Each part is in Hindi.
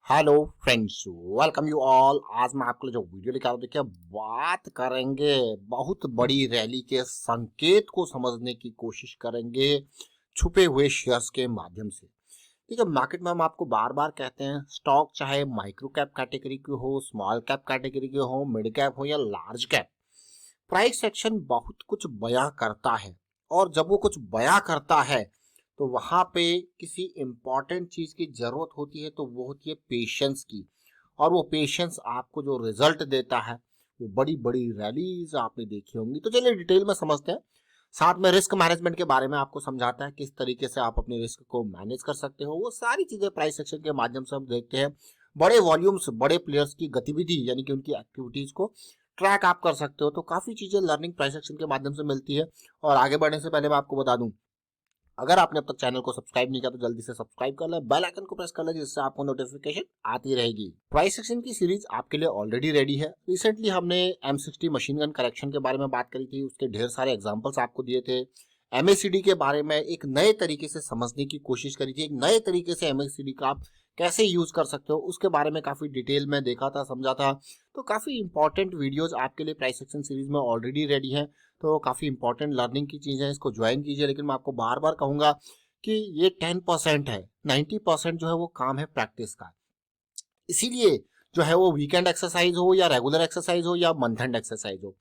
Hello friends, welcome you all. आज मैं आपके लिए जो वीडियो लेकर आया हूं, देखिए बात करेंगे बहुत बड़ी रैली के संकेत को समझने की कोशिश करेंगे छुपे हुए शेयर्स के माध्यम से। ठीक है, मार्केट में हम आपको बार बार कहते हैं स्टॉक चाहे माइक्रो कैप कैटेगरी के हो, स्मॉल कैप कैटेगरी के हो, मिड कैप हो या लार्ज कैप, प्राइस सेक्शन बहुत कुछ बयां करता है। और जब वो कुछ बयां करता है तो वहां पे किसी इंपॉर्टेंट चीज की जरूरत होती है, तो वो होती है पेशेंस की। और वो पेशेंस आपको जो रिजल्ट देता है वो बड़ी बड़ी रैलीज आपने देखी होंगी। तो चलिए डिटेल में समझते हैं। साथ में रिस्क मैनेजमेंट के बारे में आपको समझाता है किस तरीके से आप अपने रिस्क को मैनेज कर सकते हो। वो सारी चीजें प्राइस सेक्शन के माध्यम से हम देखते हैं। बड़े वॉल्यूम्स, बड़े प्लेयर्स की गतिविधि यानी कि उनकी एक्टिविटीज को ट्रैक आप कर सकते हो। तो काफी चीजें लर्निंग प्राइस सेक्शन के माध्यम से मिलती है। और आगे बढ़ने से पहले मैं आपको बता दूं, अगर आपने अब तक चैनल को सब्सक्राइब नहीं किया तो जल्दी से सब्सक्राइब कर ले, बेल आइकन को प्रेस कर ले, जिससे आपको नोटिफिकेशन आती रहेगी। प्राइस सेक्शन की सीरीज आपके लिए ऑलरेडी रेडी है। रिसेंटली हमने M60 मशीन गन करेक्शन के बारे में बात करी थी, उसके ढेर सारे एग्जांपल्स आपको दिए थे। MACD के बारे में एक नए तरीके से समझने की कोशिश करी थी, एक नए तरीके से MACD का आप कैसे यूज कर सकते हो उसके बारे में काफी डिटेल में देखा था, समझा था। तो काफी इंपॉर्टेंट वीडियोज आपके लिए प्राइस सेक्शन सीरीज में ऑलरेडी रेडी है। तो काफी इंपॉर्टेंट लर्निंग की चीजें हैं, इसको ज्वाइन कीजिए। लेकिन मैं आपको बार बार कहूंगा कि ये 10% है, 90% जो है वो काम है प्रैक्टिस का। इसीलिए जो है वो वीकेंड एक्सरसाइज हो या रेगुलर एक्सरसाइज हो या मंथ एंड एक्सरसाइज हो,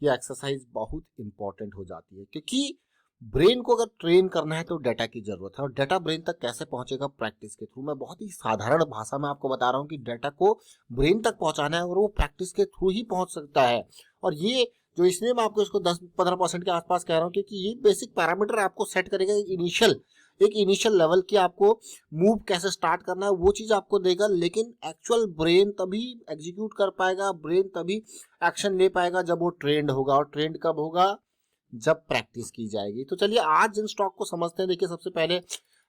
ये एक्सरसाइज बहुत इंपॉर्टेंट हो जाती है। क्योंकि ब्रेन को अगर ट्रेन करना है तो डेटा की जरूरत है। और डेटा ब्रेन तक कैसे पहुंचेगा? प्रैक्टिस के थ्रू। मैं बहुत ही साधारण भाषा में आपको बता रहा हूँ कि डेटा को ब्रेन तक पहुंचाना है और वो प्रैक्टिस के थ्रू ही पहुंच सकता है। और ये जो इसलिए मैं आपको इसको 10-15% के आसपास कह रहा हूँ, क्योंकि ये बेसिक पैरामीटर आपको सेट करेगा। एक इनिशियल लेवल की आपको मूव कैसे स्टार्ट करना है वो चीज आपको देगा। लेकिन एक्चुअल ब्रेन तभी एग्जीक्यूट कर पाएगा, ब्रेन तभी एक्शन ले पाएगा जब वो ट्रेंड होगा। और ट्रेंड कब होगा? जब प्रैक्टिस की जाएगी। तो चलिए आज जिन स्टॉक को समझते हैं। देखिए सबसे पहले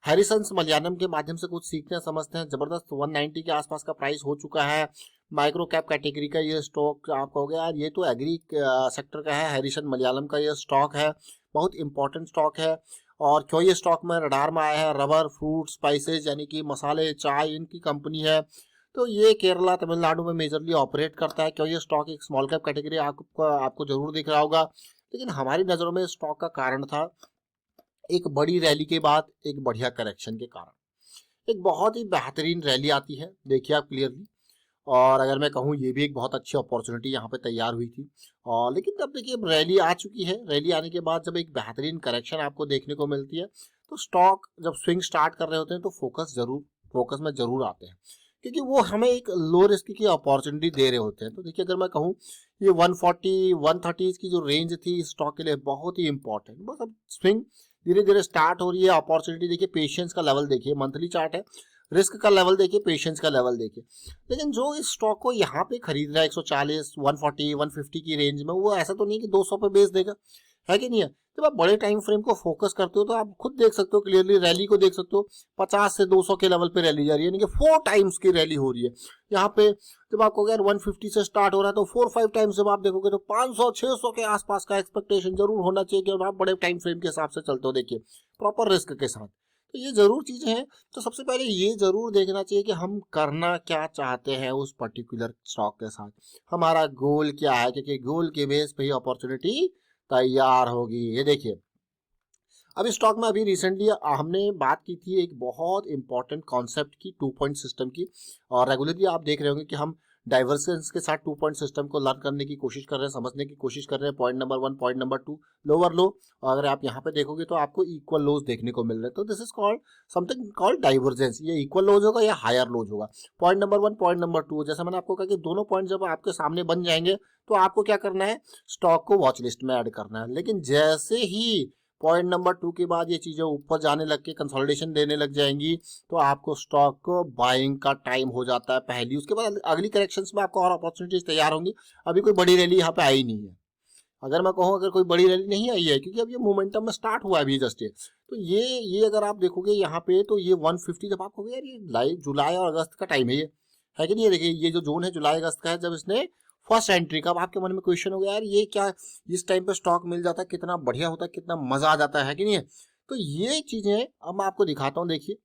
हैरिसन्स मलयालम के माध्यम से कुछ सीखते हैं, समझते हैं। जबरदस्त 190 के आसपास का प्राइस हो चुका है। माइक्रो कैप कैटेगरी का ये स्टॉक आप कहोगे यार ये तो एग्री सेक्टर का है। हैरिसन मलयालम का ये स्टॉक है, बहुत इंपॉर्टेंट स्टॉक है। और क्यों ये स्टॉक में रडार में आया है? रबर, फ्रूट, स्पाइसेज यानी कि मसाले, चाय, इनकी कंपनी है। तो ये केरला, तमिलनाडु में मेजरली ऑपरेट करता है। क्यों ये स्टॉक एक स्मॉल कैप कैटेगरी आपको जरूर दिख रहा होगा। लेकिन हमारी नजरों में स्टॉक का कारण था एक बड़ी रैली के बाद एक बढ़िया करेक्शन के कारण एक बहुत ही बेहतरीन रैली आती है। देखिए आप क्लियरली। और अगर मैं कहूँ ये भी एक बहुत अच्छी अपॉर्चुनिटी यहाँ पे तैयार हुई थी। और लेकिन अब देखिए रैली आ चुकी है। रैली आने के बाद जब एक बेहतरीन करेक्शन आपको देखने को मिलती है तो स्टॉक जब स्विंग स्टार्ट कर रहे होते हैं तो फोकस में जरूर आते हैं, क्योंकि वो हमें एक लो रिस्क की अपॉर्चुनिटी दे रहे होते हैं। तो देखिए अगर मैं कहूँ ये 140 130 की जो रेंज थी स्टॉक के लिए बहुत ही इंपॉर्टेंट। बस अब स्विंग धीरे धीरे स्टार्ट हो रही है। अपॉर्चुनिटी देखिए, पेशेंस का लेवल देखिए, मंथली चार्ट है। रिस्क का लेवल देखिए, पेशेंस का लेवल देखिए। लेकिन जो इस स्टॉक को यहाँ पे खरीद रहा है 140 140 150 की रेंज में, वो ऐसा तो नहीं कि 200 पे बेच देगा, है कि नहीं है? जब आप बड़े टाइम फ्रेम को फोकस करते हो तो आप खुद देख सकते हो, क्लियरली रैली को देख सकते हो। 50 से 200 के लेवल पे रैली जा रही है, यानी कि 4 टाइम्स की रैली हो रही है यहाँ पे। जब आपको यार 150 से स्टार्ट हो रहा है तो 4-5 टाइम्स जब आप देखोगे तो 500-600 के आसपास का एक्सपेक्टेशन जरूर होना चाहिए कि आप बड़े टाइम फ्रेम के हिसाब से चलते हो। देखिए प्रॉपर रिस्क के साथ। तो ये जरूर चीजें हैं। तो सबसे पहले ये जरूर देखना चाहिए कि हम करना क्या चाहते हैं उस पर्टिकुलर स्टॉक के साथ। हमारा गोल क्या है, क्योंकि गोल के बेस पे ही अपॉर्चुनिटी तैयार होगी। ये देखिए अब इस स्टॉक में अभी रिसेंटली हमने बात की थी एक बहुत इंपॉर्टेंट कॉन्सेप्ट की, 2 पॉइंट सिस्टम की। और रेगुलरली आप देख रहे होंगे कि हम डाइवर्जेंस के साथ 2 पॉइंट सिस्टम को लर्न करने की कोशिश कर रहे हैं, समझने की कोशिश कर रहे हैं। Point number 1, point number 2, lower लो। और अगर आप यहाँ पे देखोगे तो आपको इक्वल लोज देखने को मिल रहे हैं। तो this is called something called divergence. ये इक्वल लोज होगा या हायर लोज होगा। पॉइंट नंबर 1, पॉइंट नंबर 2, जैसा मैंने आपको कहा कि दोनों पॉइंट जब आपके सामने बन जाएंगे तो आपको क्या करना है? स्टॉक को वॉच लिस्ट में ऐड करना है। लेकिन जैसे ही पॉइंट नंबर 2 के बाद ये चीजें ऊपर जाने लग के कंसोलिडेशन देने लग जाएंगी तो आपको स्टॉक को बाइंग का टाइम हो जाता है पहली। उसके बाद अगली करेक्शंस में आपको और अपॉर्चुनिटीज तैयार होंगी। अभी कोई बड़ी रैली यहाँ पे आई नहीं है। अगर मैं कहूँ अगर कोई बड़ी रैली नहीं आई है, क्योंकि अब ये मोमेंटम में स्टार्ट हुआ है अभी जस्ट ये। तो ये अगर आप देखोगे यहाँ पे तो ये 150 जब आपको यार ये जुलाई और अगस्त का टाइम है ये, है कि नहीं? देखिए ये जो जोन है जुलाई अगस्त का है जब इसने फर्स्ट एंट्री का। अब आपके मन में क्वेश्चन हो गया यार ये क्या, इस टाइम पे स्टॉक मिल जाता है कितना बढ़िया होता है, कितना मजा आ जाता है कि नहीं है? तो ये चीजें अब मैं आपको दिखाता हूँ। देखिए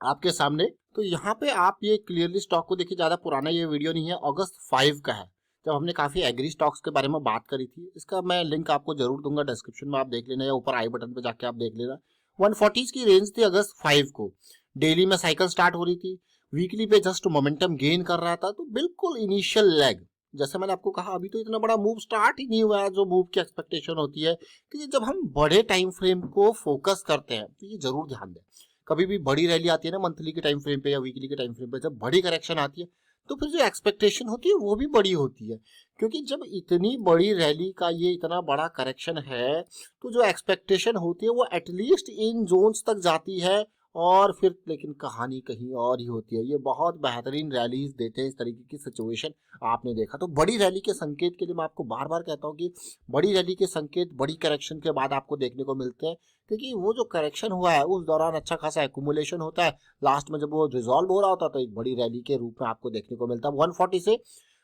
आपके सामने तो यहाँ पे आप ये क्लियरली स्टॉक को देखिए, ज़्यादा पुराना ये वीडियो नहीं है, अगस्त 5 का है, जब हमने काफ़ी एग्री स्टॉक्स के बारे में बात करी थी। इसका मैं लिंक आपको जरूर दूंगा डिस्क्रिप्शन में, आप देख लेना या ऊपर आई बटन पे जाके आप देख लेना। 140 की रेंज थी अगस्त 5 को, डेली में साइकिल स्टार्ट हो रही थी, वीकली पे जस्ट मोमेंटम गेन कर रहा था, तो बिल्कुल इनिशियल लेग, जैसे मैंने आपको कहा अभी तो इतना बड़ा मूव स्टार्ट ही नहीं हुआ है जो मूव की एक्सपेक्टेशन होती है। क्योंकि जब हम बड़े टाइम फ्रेम को फोकस करते हैं तो ये जरूर ध्यान दें, कभी भी बड़ी रैली आती है ना मंथली के टाइम फ्रेम पे या वीकली के टाइम फ्रेम पे, जब बड़ी करेक्शन आती है तो फिर जो एक्सपेक्टेशन होती है वो भी बड़ी होती है। क्योंकि जब इतनी बड़ी रैली का ये इतना बड़ा करेक्शन है तो जो एक्सपेक्टेशन होती है वो एटलीस्ट इन जोन्स तक जाती है, और फिर लेकिन कहानी कहीं और ही होती है। ये बहुत बेहतरीन रैलीज देते हैं इस तरीके की सिचुएशन आपने देखा। तो बड़ी रैली के संकेत के लिए मैं आपको बार बार कहता हूँ कि बड़ी रैली के संकेत बड़ी करेक्शन के बाद आपको देखने को मिलते हैं, क्योंकि वो जो करेक्शन हुआ है उस दौरान अच्छा खासा एक्यूमुलेशन होता है, लास्ट में जब वो रिजॉल्व हो रहा होता है तो एक बड़ी रैली के रूप में आपको देखने को मिलता है। 140 से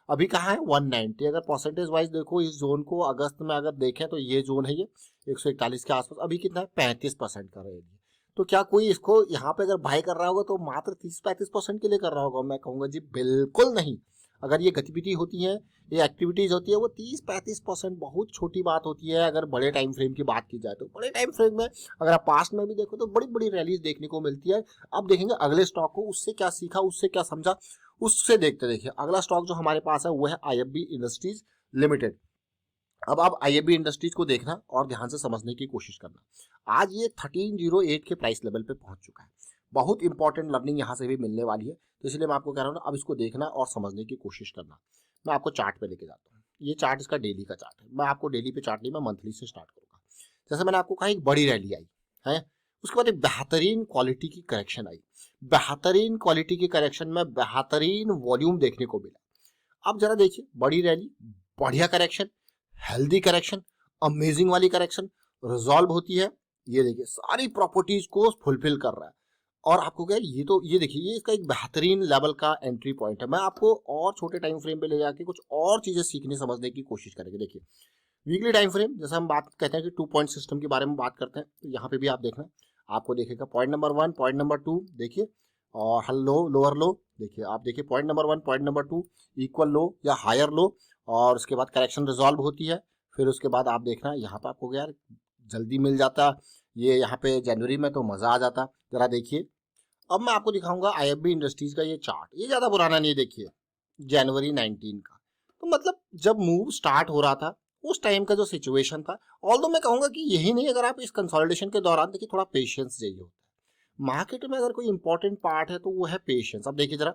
अभी कहाँ है 190, अगर परसेंटेज वाइज देखो इस जोन को अगस्त में अगर देखें तो ये जोन है, ये 141 के आसपास, अभी कितना है 35% का रहेगी। तो क्या कोई इसको यहाँ पे अगर बाय कर रहा होगा तो मात्र 30-35% के लिए कर रहा होगा? मैं कहूंगा जी बिल्कुल नहीं। अगर ये गतिविधि होती है, ये एक्टिविटीज होती है, वो 30-35% बहुत छोटी बात होती है अगर बड़े टाइम फ्रेम की बात की जाए तो। बड़े टाइम फ्रेम में अगर आप पास्ट में भी देखो तो बड़ी बड़ी रैलीज देखने को मिलती है। अब देखेंगे अगले स्टॉक को, उससे क्या सीखा, उससे क्या समझा, उससे देखते। देखिए अगला स्टॉक जो हमारे पास है वो है IFB इंडस्ट्रीज लिमिटेड। अब आप IFB इंडस्ट्रीज को देखना और ध्यान से समझने की कोशिश करना। आज ये 1308 के प्राइस लेवल पे पहुंच चुका है। बहुत इंपॉर्टेंट लर्निंग यहाँ से भी मिलने वाली है, तो इसलिए मैं आपको कह रहा हूँ ना, अब इसको देखना और समझने की कोशिश करना। मैं आपको चार्ट पे लेके जाता हूँ। ये चार्ट इसका डेली का चार्ट है। मैं आपको डेली पे चार्ट नहीं, मैं मंथली से स्टार्ट करूंगा। जैसे मैंने आपको कहा एक बड़ी रैली आई है, उसके बाद एक बेहतरीन क्वालिटी की करेक्शन आई। बेहतरीन क्वालिटी की करेक्शन में बेहतरीन वॉल्यूम देखने को मिला। अब जरा देखिए बड़ी रैली, बढ़िया करेक्शन, हेल्दी करेक्शन, अमेजिंग वाली करेक्शन, रिजॉल्व होती है। ये देखिए सारी प्रॉपर्टीज को फुलफिल कर रहा है। और आपको क्या, ये तो ये देखिए ये इसका एक बेहतरीन लेवल का एंट्री पॉइंट है। मैं आपको और छोटे टाइम फ्रेम पे ले जाके कुछ और चीजें सीखने समझने की कोशिश करेंगे। देखिए वीकली टाइम फ्रेम, जैसे हम बात कहते हैं कि 2 पॉइंट सिस्टम के बारे में बात करते हैं, तो यहाँ पे भी आप देखना, आपको देखेगा पॉइंट नंबर 1, पॉइंट नंबर 2 देखिए, और लो लोअर लो देखिए, आप देखिए point number 1, point number 2 equal लो या हायर लो, और उसके बाद करेक्शन रिजॉल्व होती है। फिर उसके बाद आप देखना यहाँ पे आपको यार जल्दी मिल जाता ये, यहाँ पे जनवरी में तो मजा आ जाता। जरा देखिए अब मैं आपको दिखाऊंगा IFB इंडस्ट्रीज का ये चार्ट, ये ज्यादा पुराना नहीं, देखिए जनवरी 19 का। तो मतलब जब मूव स्टार्ट हो रहा था उस टाइम का जो सिचुएशन था, ऑल्दो मैं कहूंगा कि यही नहीं, अगर आप इस कंसोलिडेशन के दौरान देखिए थोड़ा पेशेंस चाहिए होता है। मार्केट में अगर कोई इंपॉर्टेंट पार्ट है तो वो है पेशेंस। अब देखिए जरा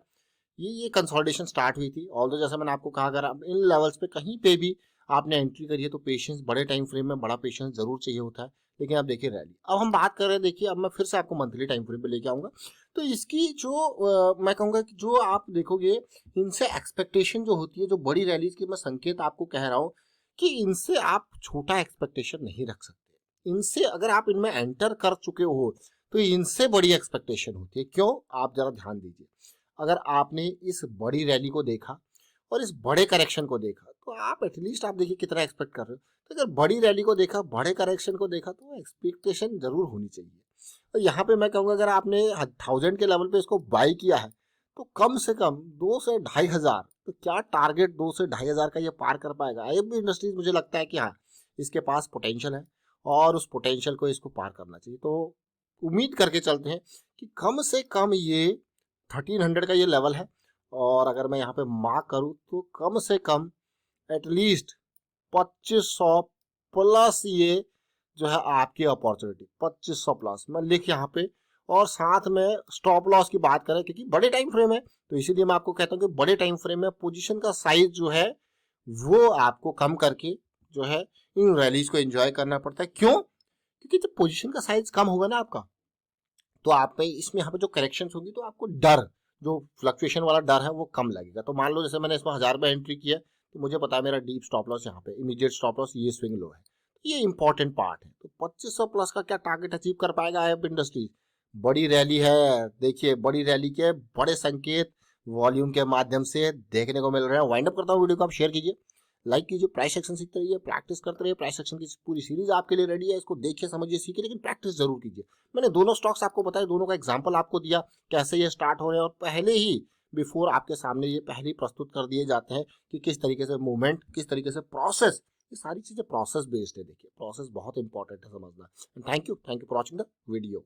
ये कंसोलिडेशन स्टार्ट हुई थी, ऑल्दो जैसे मैंने आपको कहा अगर आप इन लेवल्स पे कहीं पे भी आपने एंट्री करी है तो पेशेंस, बड़े टाइम फ्रेम में बड़ा पेशेंस जरूर चाहिए होता है। लेकिन आप देखिए रैली, अब हम बात कर रहे हैं, देखिए अब मैं फिर से आपको मंथली टाइम फ्रेम पे लेके आऊंगा। तो इसकी जो मैं कहूंगा कि जो आप देखोगे इनसे एक्सपेक्टेशन जो होती है, जो बड़ी रैलीज की मैं संकेत आपको कह रहा हूँ कि इनसे आप छोटा एक्सपेक्टेशन नहीं रख सकते। इनसे अगर आप इनमें एंटर कर चुके हो तो इनसे बड़ी एक्सपेक्टेशन होती है। क्यों? आप जरा ध्यान दीजिए। अगर आपने इस बड़ी रैली को देखा और इस बड़े करेक्शन को देखा तो आप एटलीस्ट आप देखिए कितना एक्सपेक्ट कर रहे हो। तो अगर बड़ी रैली को देखा, बड़े करेक्शन को देखा, तो एक्सपेक्टेशन जरूर होनी चाहिए। तो यहाँ पे मैं कहूँगा अगर आपने 1000 के लेवल पे इसको बाई किया है तो कम से कम 2 से 2500, तो क्या टारगेट 2 से 2500 का ये पार कर पाएगा? IFB इंडस्ट्रीज मुझे लगता है कि हाँ इसके पास पोटेंशियल है और उस पोटेंशियल को इसको पार करना चाहिए। तो उम्मीद करके चलते हैं कि कम से कम ये 1300 का ये लेवल है, और अगर मैं यहाँ पे मार्क करूँ तो कम से कम एटलीस्ट 2500 प्लस ये जो है आपकी अपॉर्चुनिटी, 2500 प्लस मैं लिख यहाँ पे। और साथ में स्टॉप लॉस की बात करें, क्योंकि बड़े टाइम फ्रेम है तो इसीलिए मैं आपको कहता हूँ कि बड़े टाइम फ्रेम में पोजीशन का साइज जो है वो आपको कम करके जो है इन रैलीज को एंजॉय करना पड़ता है। क्यों? क्योंकि जब पोजीशन का साइज कम होगा ना आपका, तो आप पे इसमें यहाँ पे जो करेक्शंस होंगी तो आपको डर, जो फ्लक्चुएशन वाला डर है वो कम लगेगा। तो मान लो जैसे मैंने इसमें 1000 में एंट्री किया तो मुझे पता है मेरा डीप स्टॉप लॉस यहाँ पे, इमीडिएट स्टॉप लॉस ये स्विंग लो है, तो ये इंपॉर्टेंट पार्ट है। तो 2500 प्लस का क्या टारगेट अचीव कर पाएगा IFB इंडस्ट्रीज? बड़ी रैली है, देखिए बड़ी रैली के बड़े संकेत वॉल्यूम के माध्यम से देखने को मिल रहे हैं। वाइंड अप करता हूँ वीडियो को, आप शेयर कीजिए, लाइक कीजिए, प्राइस एक्शन सीखते रहिए, प्रैक्टिस करते रहिए। प्राइस एक्शन की पूरी सीरीज आपके लिए रेडी है, इसको देखिए, समझिए, सीखिए, लेकिन प्रैक्टिस जरूर कीजिए। मैंने दोनों स्टॉक्स आपको बताए, दोनों का एग्जांपल आपको दिया कैसे ये स्टार्ट हो रहे हैं, और पहले ही बिफोर आपके सामने ये पहले ही प्रस्तुत कर दिए जाते हैं कि किस तरीके से मूवमेंट, किस तरीके से प्रोसेस, ये सारी चीजें प्रोसेस बेस्ड है। देखिए, प्रोसेस बहुत इंपॉर्टेंट है समझना। Thank you for watching the video.